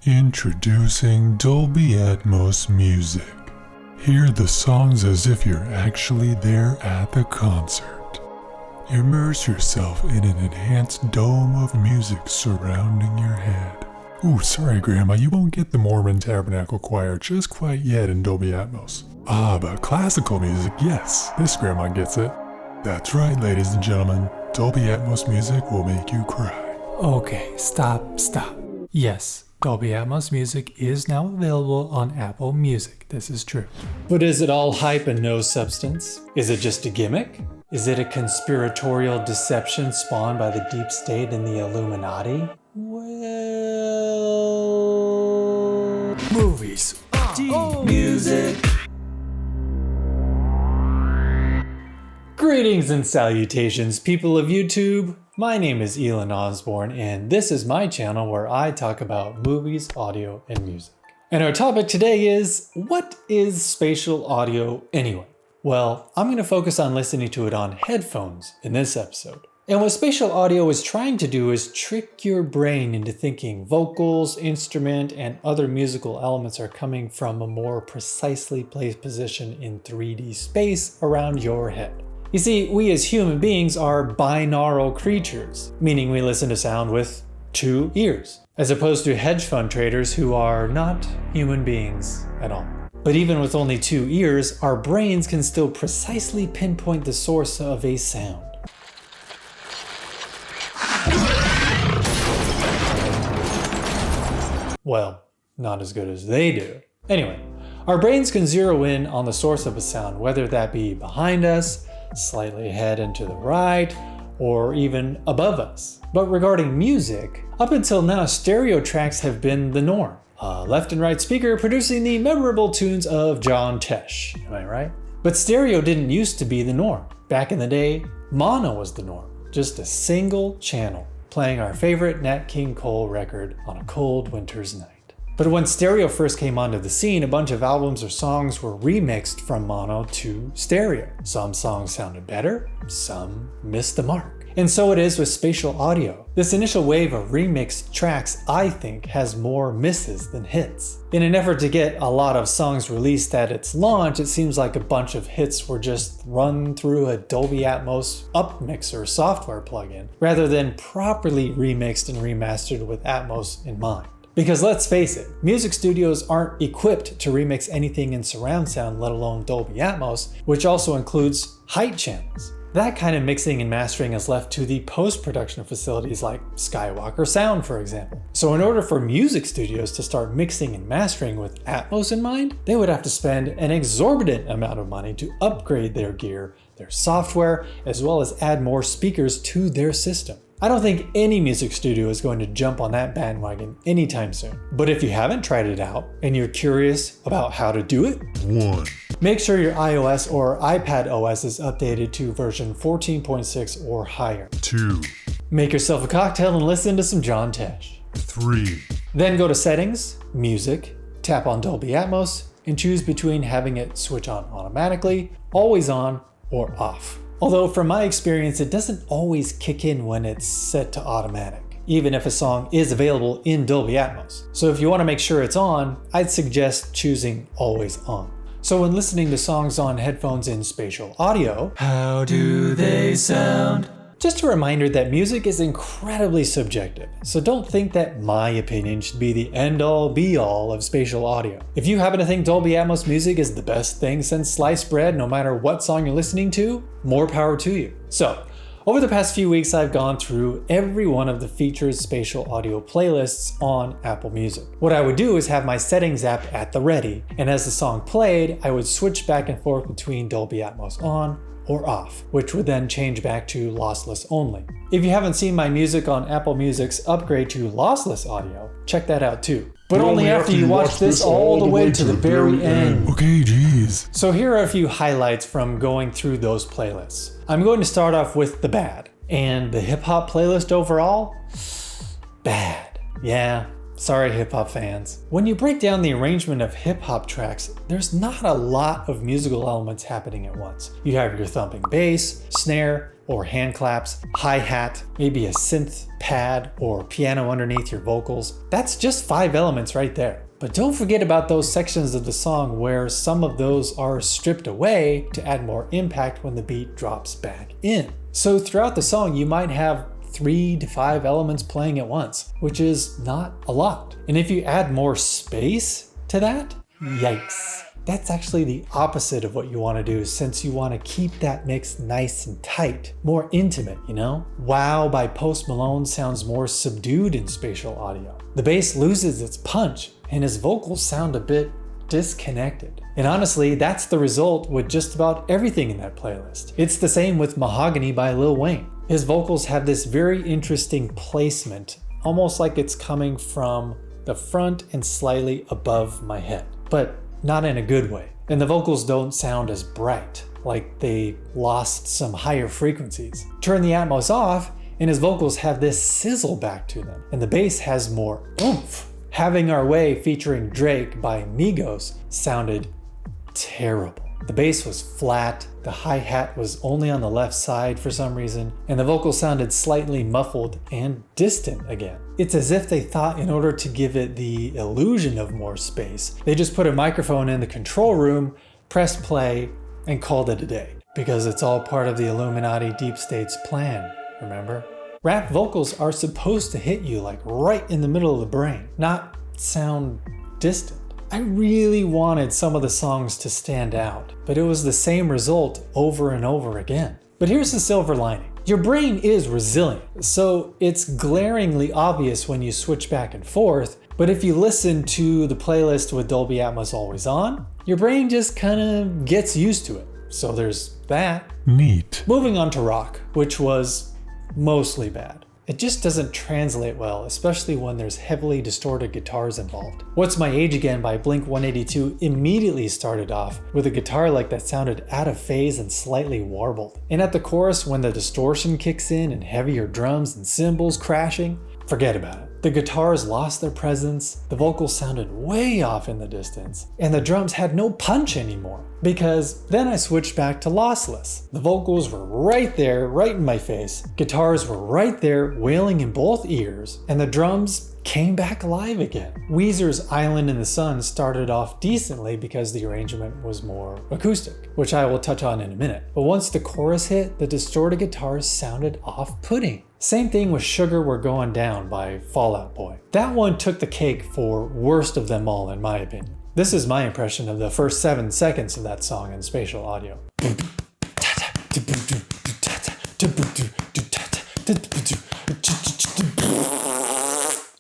Introducing Dolby Atmos music. Hear the songs as if you're actually there at the concert. Immerse yourself in an enhanced dome of music surrounding your head. Ooh, sorry Grandma, you won't get the Mormon Tabernacle Choir just quite yet in Dolby Atmos. Ah, but classical music, yes, this Grandma gets it. That's right, ladies and gentlemen, Dolby Atmos music will make you cry. Okay, stop. Yes, Dolby Atmos music is now available on Apple Music. This is true. But is it all hype and no substance? Is it just a gimmick? Is it a conspiratorial deception spawned by the deep state and the Illuminati? Well... movies. Music. Greetings and salutations, people of YouTube. My name is Elon Osborne, and this is my channel where I talk about movies, audio, and music. And our topic today is, what is spatial audio anyway? Well, I'm going to focus on listening to it on headphones in this episode. And what spatial audio is trying to do is trick your brain into thinking vocals, instrument, and other musical elements are coming from a more precisely placed position in 3D space around your head. You see, we as human beings are binaural creatures, meaning we listen to sound with two ears, as opposed to hedge fund traders who are not human beings at all. But even with only two ears, our brains can still precisely pinpoint the source of a sound. Well, not as good as they do. Anyway, our brains can zero in on the source of a sound, whether that be behind us, slightly ahead and to the right, or even above us. But regarding music, up until now, stereo tracks have been the norm. A left and right speaker producing the memorable tunes of John Tesh, am I right? But stereo didn't used to be the norm. Back in the day, mono was the norm. Just a single channel, playing our favorite Nat King Cole record on a cold winter's night. But when stereo first came onto the scene, a bunch of albums or songs were remixed from mono to stereo. Some songs sounded better, some missed the mark. And so it is with spatial audio. This initial wave of remixed tracks, I think, has more misses than hits. In an effort to get a lot of songs released at its launch, it seems like a bunch of hits were just run through a Dolby Atmos upmixer software plugin, rather than properly remixed and remastered with Atmos in mind. Because let's face it, music studios aren't equipped to remix anything in surround sound, let alone Dolby Atmos, which also includes height channels. That kind of mixing and mastering is left to the post-production facilities like Skywalker Sound, for example. So in order for music studios to start mixing and mastering with Atmos in mind, they would have to spend an exorbitant amount of money to upgrade their gear, their software, as well as add more speakers to their system. I don't think any music studio is going to jump on that bandwagon anytime soon. But if you haven't tried it out and you're curious about how to do it, 1. Make sure your iOS or iPad OS is updated to version 14.6 or higher. 2. Make yourself a cocktail and listen to some John Tesh. 3. Then go to Settings, Music, tap on Dolby Atmos, and choose between having it switch on automatically, always on, or off. Although from my experience, it doesn't always kick in when it's set to automatic, even if a song is available in Dolby Atmos. So if you want to make sure it's on, I'd suggest choosing always on. So when listening to songs on headphones in spatial audio, how do they sound? Just a reminder that music is incredibly subjective, so don't think that my opinion should be the end-all be-all of spatial audio. If you happen to think Dolby Atmos music is the best thing since sliced bread no matter what song you're listening to, more power to you. So, over the past few weeks I've gone through every one of the featured spatial audio playlists on Apple Music. What I would do is have my settings app at the ready, and as the song played, I would switch back and forth between Dolby Atmos on or off, which would then change back to lossless only. If you haven't seen my music on Apple Music's upgrade to lossless audio, check that out too. But only after you watch this all the way to the very end. Okay, geez. So here are a few highlights from going through those playlists. I'm going to start off with the bad. And the hip hop playlist overall? Bad. Yeah. Sorry, hip-hop fans. When you break down the arrangement of hip-hop tracks, there's not a lot of musical elements happening at once. You have your thumping bass, snare, or hand claps, hi-hat, maybe a synth pad or piano underneath your vocals. That's just 5 elements right there. But don't forget about those sections of the song where some of those are stripped away to add more impact when the beat drops back in. So throughout the song, you might have 3 to 5 elements playing at once, which is not a lot. And if you add more space to that, yikes. That's actually the opposite of what you want to do, since you want to keep that mix nice and tight, more intimate, you know? Wow by Post Malone sounds more subdued in spatial audio. The bass loses its punch, and his vocals sound a bit disconnected. And honestly, that's the result with just about everything in that playlist. It's the same with Mahogany by Lil Wayne. His vocals have this very interesting placement, almost like it's coming from the front and slightly above my head, but not in a good way. And the vocals don't sound as bright, like they lost some higher frequencies. Turn the Atmos off, and his vocals have this sizzle back to them, and the bass has more oomph. Having Our Way featuring Drake by Migos sounded terrible. The bass was flat, the hi-hat was only on the left side for some reason, and the vocals sounded slightly muffled and distant again. It's as if they thought in order to give it the illusion of more space, they just put a microphone in the control room, pressed play, and called it a day. Because it's all part of the Illuminati deep state's plan, remember? Rap vocals are supposed to hit you like right in the middle of the brain, not sound distant. I really wanted some of the songs to stand out, but it was the same result over and over again. But here's the silver lining. Your brain is resilient, so it's glaringly obvious when you switch back and forth, but if you listen to the playlist with Dolby Atmos always on, your brain just kinda gets used to it. So there's that. Neat. Moving on to rock, which was mostly bad. It just doesn't translate well, especially when there's heavily distorted guitars involved. What's My Age Again by Blink-182 immediately started off with a guitar like that sounded out of phase and slightly warbled. And at the chorus, when the distortion kicks in and heavier drums and cymbals crashing, forget about it. The guitars lost their presence, the vocals sounded way off in the distance, and the drums had no punch anymore. Because then I switched back to lossless. The vocals were right there, right in my face, guitars were right there, wailing in both ears, and the drums came back alive again. Weezer's Island in the Sun started off decently because the arrangement was more acoustic, which I will touch on in a minute. But once the chorus hit, the distorted guitars sounded off-putting. Same thing with Sugar We're Going Down by Fall Out Boy. That one took the cake for worst of them all in my opinion. This is my impression of the first 7 seconds of that song in spatial audio.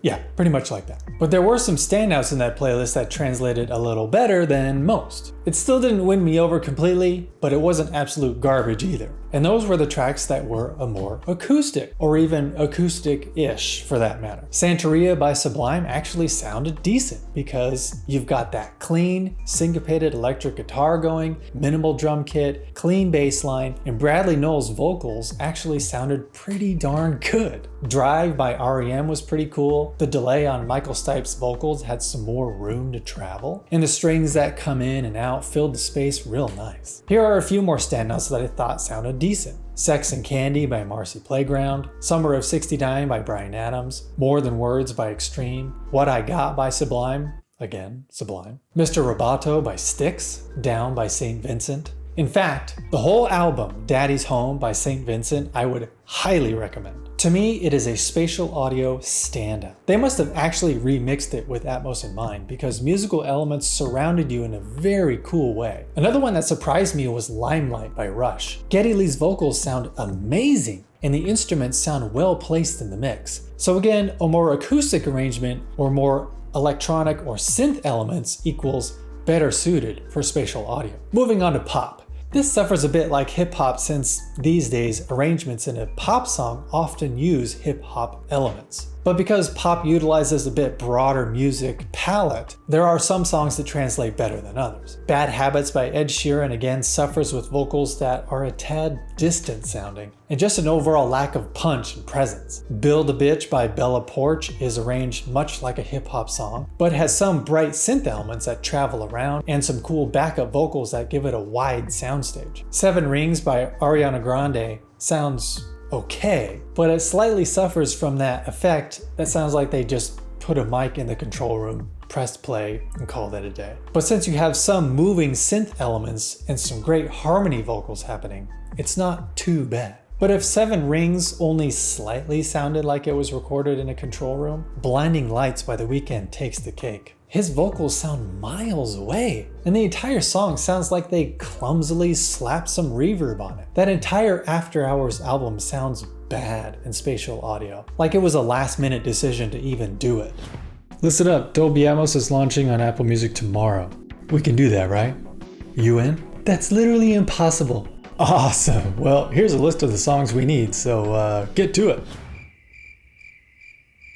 Yeah, pretty much like that. But there were some standouts in that playlist that translated a little better than most. It still didn't win me over completely, but it wasn't absolute garbage either. And those were the tracks that were a more acoustic, or even acoustic-ish for that matter. Santeria by Sublime actually sounded decent because you've got that clean, syncopated electric guitar going, minimal drum kit, clean bass line, and Bradley Nowell's vocals actually sounded pretty darn good. Drive by R.E.M. was pretty cool. The delay on Michael Stipe's vocals had some more room to travel, and the strings that come in and out filled the space real nice. Here are a few more standouts that I thought sounded decent. Sex and Candy by Marcy Playground, Summer of '69 by Bryan Adams, More Than Words by Extreme, What I Got by Sublime, again, Sublime, Mr. Roboto by Styx, Down by St. Vincent. In fact, the whole album, Daddy's Home by St. Vincent, I would highly recommend. To me, it is a spatial audio standout. They must have actually remixed it with Atmos in mind because musical elements surrounded you in a very cool way. Another one that surprised me was Limelight by Rush. Geddy Lee's vocals sound amazing and the instruments sound well placed in the mix. So again, a more acoustic arrangement or more electronic or synth elements equals better suited for spatial audio. Moving on to pop. This suffers a bit like hip-hop since these days arrangements in a pop song often use hip-hop elements. But because pop utilizes a bit broader music palette, there are some songs that translate better than others. Bad Habits by Ed Sheeran again suffers with vocals that are a tad distant sounding, and just an overall lack of punch and presence. Build a Bitch by Bella Poarch is arranged much like a hip-hop song, but has some bright synth elements that travel around and some cool backup vocals that give it a wide soundstage. Seven Rings by Ariana Grande sounds okay, but it slightly suffers from that effect that sounds like they just put a mic in the control room, pressed play, and called it a day. But since you have some moving synth elements and some great harmony vocals happening, it's not too bad. But if Seven Rings only slightly sounded like it was recorded in a control room, Blinding Lights by The Weeknd takes the cake. His vocals sound miles away, and the entire song sounds like they clumsily slapped some reverb on it. That entire After Hours album sounds bad in spatial audio, like it was a last-minute decision to even do it. Listen up, Dolby Atmos is launching on Apple Music tomorrow. We can do that, right? You in? That's literally impossible. Awesome. Well, here's a list of the songs we need, so get to it.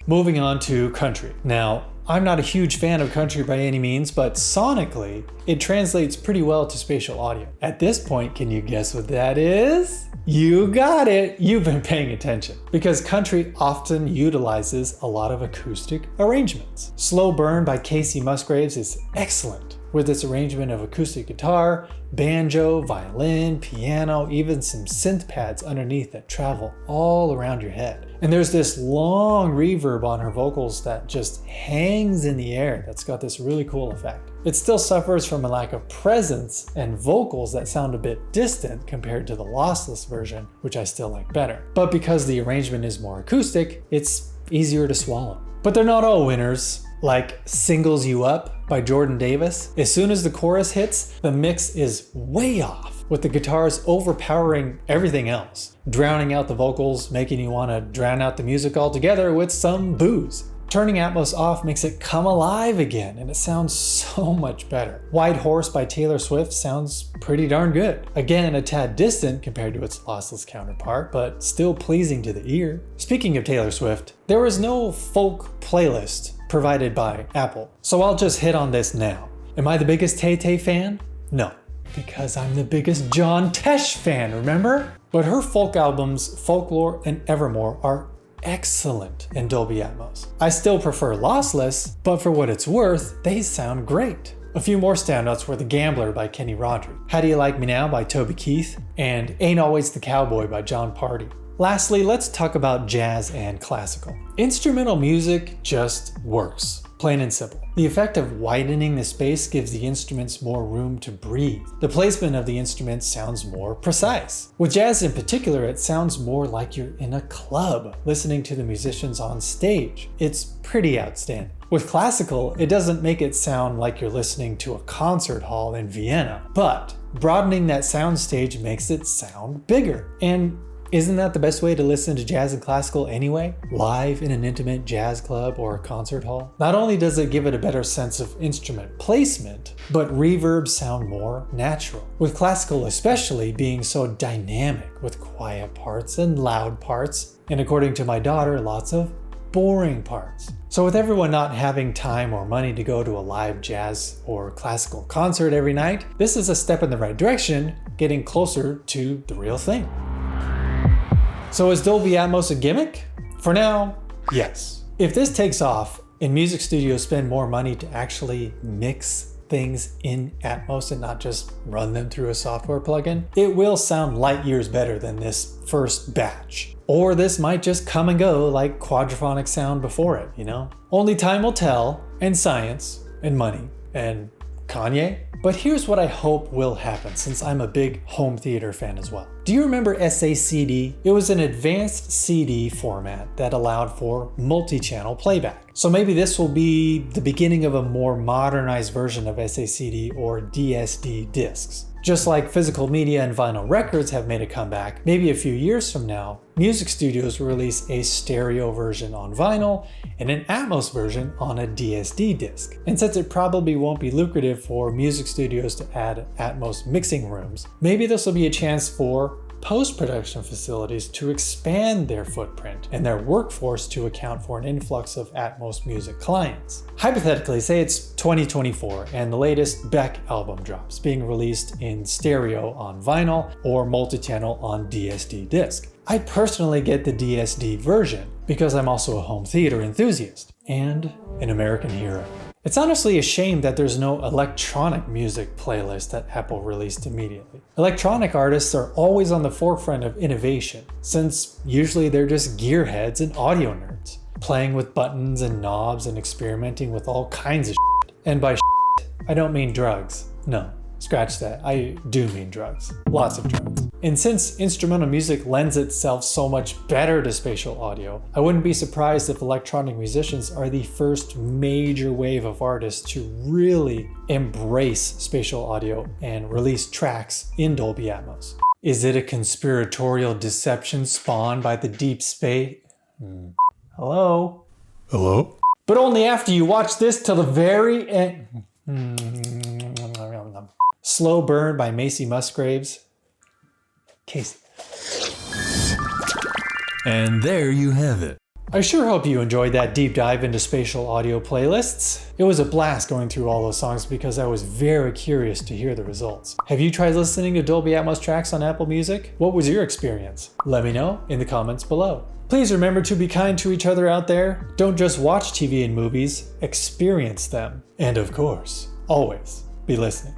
Moving on to country. Now, I'm not a huge fan of country by any means, but sonically, it translates pretty well to spatial audio. At this point, can you guess what that is? You got it! You've been paying attention. Because country often utilizes a lot of acoustic arrangements. Slow Burn by Casey Musgraves is excellent, with its arrangement of acoustic guitar, banjo, violin, piano, even some synth pads underneath that travel all around your head. And there's this long reverb on her vocals that just hangs in the air that's got this really cool effect. It still suffers from a lack of presence and vocals that sound a bit distant compared to the lossless version, which I still like better. But because the arrangement is more acoustic, it's easier to swallow. But they're not all winners. Like Singles You Up by Jordan Davis. As soon as the chorus hits, the mix is way off, with the guitars overpowering everything else, drowning out the vocals, making you want to drown out the music altogether with some booze. Turning Atmos off makes it come alive again, and it sounds so much better. White Horse by Taylor Swift sounds pretty darn good. Again, a tad distant compared to its lossless counterpart, but still pleasing to the ear. Speaking of Taylor Swift, there is no folk playlist provided by Apple, so I'll just hit on this now. Am I the biggest Tay-Tay fan? No, because I'm the biggest John Tesh fan, remember? But her folk albums, Folklore and Evermore, are excellent in Dolby Atmos. I still prefer lossless, but for what it's worth, they sound great. A few more standouts were The Gambler by Kenny Rogers, How Do You Like Me Now by Toby Keith, and Ain't Always the Cowboy by John Party. Lastly, let's talk about jazz and classical. Instrumental music just works, plain and simple. The effect of widening the space gives the instruments more room to breathe. The placement of the instruments sounds more precise. With jazz in particular, it sounds more like you're in a club, listening to the musicians on stage. It's pretty outstanding. With classical, it doesn't make it sound like you're listening to a concert hall in Vienna, but broadening that soundstage makes it sound bigger. And isn't that the best way to listen to jazz and classical anyway? Live in an intimate jazz club or a concert hall? Not only does it give it a better sense of instrument placement, but reverbs sound more natural. With classical especially being so dynamic with quiet parts and loud parts, and according to my daughter, lots of boring parts. So with everyone not having time or money to go to a live jazz or classical concert every night, this is a step in the right direction, getting closer to the real thing. So is Dolby Atmos a gimmick? For now, yes. If this takes off and music studios spend more money to actually mix things in Atmos and not just run them through a software plugin, it will sound light years better than this first batch. Or this might just come and go like quadraphonic sound before it, you know? Only time will tell, and science, and money, and Kanye. But here's what I hope will happen, since I'm a big home theater fan as well. Do you remember SACD? It was an advanced CD format that allowed for multi-channel playback. So maybe this will be the beginning of a more modernized version of SACD or DSD discs. Just like physical media and vinyl records have made a comeback, maybe a few years from now, music studios will release a stereo version on vinyl and an Atmos version on a DSD disc. And since it probably won't be lucrative for music studios to add Atmos mixing rooms, maybe this will be a chance for post-production facilities to expand their footprint and their workforce to account for an influx of Atmos music clients. Hypothetically, say it's 2024 and the latest Beck album drops, being released in stereo on vinyl or multi-channel on DSD disc. I personally get the DSD version because I'm also a home theater enthusiast and an American hero. It's honestly a shame that there's no electronic music playlist that Apple released immediately. Electronic artists are always on the forefront of innovation, since usually they're just gearheads and audio nerds, playing with buttons and knobs and experimenting with all kinds of shit. And by shit, I don't mean drugs. No, scratch that. I do mean drugs. Lots of drugs. And since instrumental music lends itself so much better to spatial audio, I wouldn't be surprised if electronic musicians are the first major wave of artists to really embrace spatial audio and release tracks in Dolby Atmos. Is it a conspiratorial deception spawned by the deep space? Hello? Hello? But only after you watch this till the very end. Slow Burn by Macy Musgraves. Casey. And there you have it. I sure hope you enjoyed that deep dive into spatial audio playlists. It was a blast going through all those songs because I was very curious to hear the results. Have you tried listening to Dolby Atmos tracks on Apple Music? What was your experience? Let me know in the comments below. Please remember to be kind to each other out there. Don't just watch TV and movies, experience them. And of course, always be listening.